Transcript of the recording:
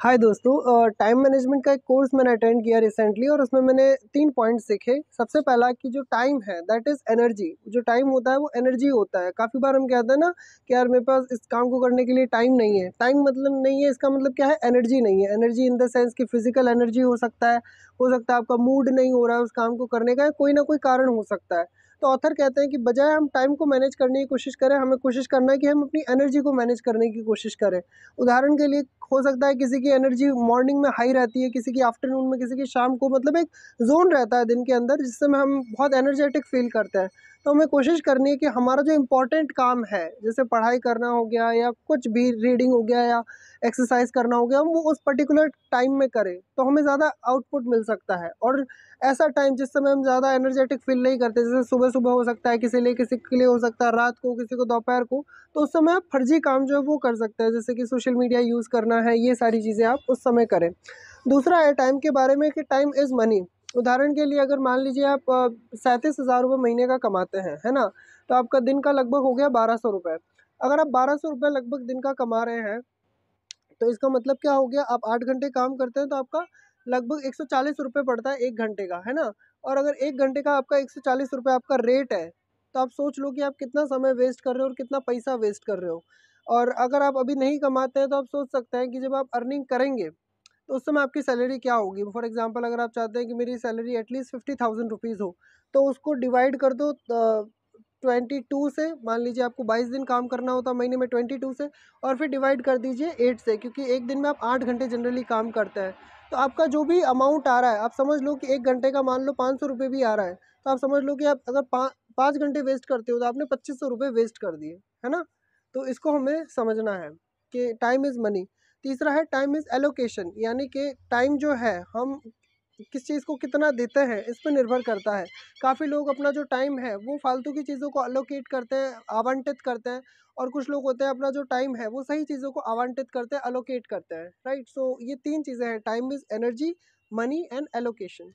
हाय दोस्तों, time management का एक कोर्स मैंने अटेंड किया रिसेंटली और उसमें मैंने 3 पॉइंट्स सीखे। सबसे पहला कि जो टाइम है दैट इज़ एनर्जी। जो टाइम होता है वो एनर्जी होता है। काफ़ी बार हम कहते हैं ना कि यार मेरे पास इस काम को करने के लिए टाइम नहीं है। टाइम मतलब नहीं है, इसका मतलब क्या है, एनर्जी नहीं है। एनर्जी इन द सेंस कि फिज़िकल एनर्जी हो सकता है आपका मूड नहीं हो रहा है उस काम को करने का, कोई ना कोई कारण हो सकता है। तो ऑथर कहते हैं कि बजाय हम टाइम को मैनेज करने की कोशिश करें, हमें कोशिश करना है कि हम अपनी एनर्जी को मैनेज करने की कोशिश करें। उदाहरण के लिए हो सकता है किसी की एनर्जी मॉर्निंग में हाई रहती है, किसी की आफ्टरनून में, किसी की शाम को, मतलब एक ज़ोन रहता है दिन के अंदर जिससे में हम बहुत एनर्जेटिक फ़ील करते हैं। तो हमें कोशिश करनी है कि हमारा जो इम्पोर्टेंट काम है, जैसे पढ़ाई करना हो गया या कुछ भी रीडिंग हो गया या एक्सरसाइज करना हो गया, हम वो उस पर्टिकुलर टाइम में करें, तो हमें ज़्यादा आउटपुट मिल सकता है। और ऐसा टाइम जिस समय हम ज़्यादा एनर्जेटिक फ़ील नहीं करते, जैसे सुबह-सुबह हो सकता है किसी के लिए हो सकता है रात को, किसी को दोपहर को, तो उस समय आप फर्जी काम जो है वो कर सकते हैं, जैसे कि सोशल मीडिया यूज़ करना है, ये सारी चीज़ें आप उस समय करें। दूसरा है टाइम के बारे में कि टाइम इज़ मनी। उदाहरण के लिए अगर मान लीजिए आप 37,000 रुपये महीने का कमाते हैं, है ना? तो आपका दिन का लगभग हो गया 1200 रुपये। अगर आप 1200 रुपये लगभग दिन का कमा रहे हैं, तो इसका मतलब क्या हो गया, आप 8 घंटे काम करते हैं तो आपका लगभग 140 रुपये पड़ता है 1 घंटे का, है ना? और अगर 1 घंटे का आपका 140 रुपये आपका रेट है, तो आप सोच लो कि आप कितना समय वेस्ट कर रहे हो और कितना पैसा वेस्ट कर रहे हो। और अगर आप अभी नहीं कमाते हैं तो आप सोच सकते हैं कि जब आप अर्निंग करेंगे, तो उस समय आपकी सैलरी क्या होगी। फॉर एग्ज़ाम्पल अगर आप चाहते हैं कि मेरी सैलरी एटलीस्ट 50,000 रुपीज़ हो, तो उसको डिवाइड कर दो 22 से। मान लीजिए आपको 22 दिन काम करना होता है महीने में 22 से, और फिर डिवाइड कर दीजिए 8 से, क्योंकि एक दिन में आप 8 घंटे जनरली काम करते हैं। तो आपका जो भी अमाउंट आ रहा है, आप समझ लो कि 1 घंटे का मान लो 500 रुपये भी आ रहा है, तो आप समझ लो कि आप अगर 5 घंटे वेस्ट करते हो तो आपने 2500 रुपये वेस्ट कर दिए, है ना? तो इसको हमें समझना है कि टाइम इज़ मनी। तीसरा है टाइम इज़ एलोकेशन, यानी कि टाइम जो है हम किस चीज़ को कितना देते हैं इस पे निर्भर करता है। काफ़ी लोग अपना जो टाइम है वो फालतू की चीज़ों को एलोकेट करते हैं, आवंटित करते हैं, और कुछ लोग होते हैं अपना जो टाइम है वो सही चीज़ों को आवंटित करते हैं, एलोकेट करते हैं, राइट? सो ये 3 चीज़ें हैं, time is energy, money and allocation.